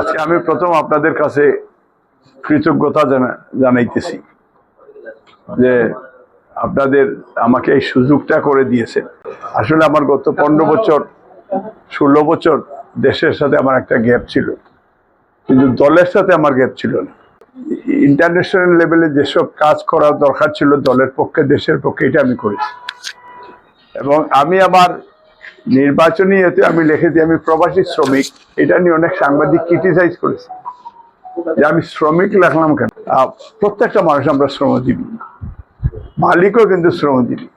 আজকে আমি প্রথম আপনাদের কাছে কৃতজ্ঞতা জানাইতেছি যে আপনাদের আমাকে এই সুযোগটা করে দিয়েছেন। আসলে আমার গত 15 বছর 16 বছর দেশের সাথে আমার একটা গ্যাপ ছিল, কিন্তু দলের সাথে আমার গ্যাপ ছিল না। ইন্টারন্যাশনাল লেভেলে যেসব কাজ করা দরকার ছিল দলের পক্ষে, দেশের পক্ষে, এটা আমি করেছি। এবং আমি আবার নির্বাচনী এতে আমি লিখেছি আমি প্রবাসী শ্রমিক। এটা নিয়ে অনেক সাংবাদিক ক্রিটিসাইজ করেছে যে আমি শ্রমিক লিখলাম কেন। প্রত্যেকটা মানুষ আমরা শ্রমজীবী, মালিকও কিন্তু শ্রমজীবী।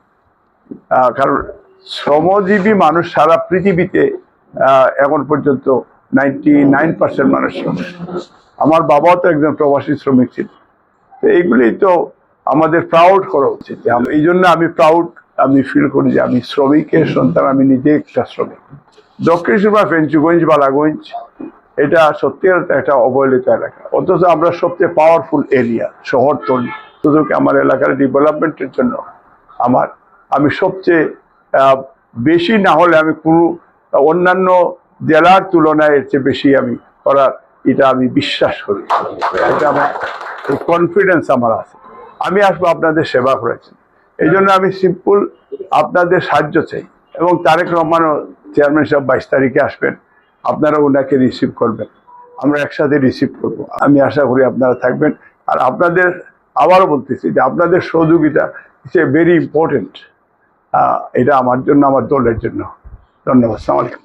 কারণ শ্রমজীবী মানুষ সারা পৃথিবীতে এখন পর্যন্ত 99% মানুষ শ্রমিক। আমার বাবাও তো একজন প্রবাসী শ্রমিক ছিল। তো এইগুলি তো আমাদের প্রাউড করা উচিত। এই জন্য আমি প্রাউড, আমি ফিল করি যে আমি শ্রমিকের সন্তান, আমি নিজে একটা শ্রমিক। দক্ষিণ সুরমা, ফেঞ্চুগঞ্জ, বালাগঞ্জ এটা সত্যি একটা অবহেলিত এলাকা, অথচ আমরা সবচেয়ে পাওয়ারফুল এরিয়া, শহরতলি। সুতরাং আমার এলাকার ডেভেলপমেন্টের জন্য আমি সবচেয়ে বেশি, না হলে আমি কোনো অন্যান্য জেলার তুলনায় এর চেয়ে বেশি আমি করার, এটা আমি বিশ্বাস করি। এটা আমার কনফিডেন্স আমার আছে। আমি আসবো আপনাদের সেবা করেছেন, এই জন্য আমি সিম্পল আপনাদের সাহায্য চাই। এবং তারেক রহমানও, চেয়ারম্যান সাহেব 22 তারিখে আসবেন, আপনারা ওনাকে রিসিভ করবেন, আমরা একসাথে রিসিভ করব। আমি আশা করি আপনারা থাকবেন। আর আপনাদের আবারও বলতেছি যে আপনাদের সহযোগিতা ইটস এ ভেরি ইম্পর্টেন্ট। এটা আমার জন্য, আমার দলের জন্য। ধন্যবাদ। আসসালামু আলাইকুম।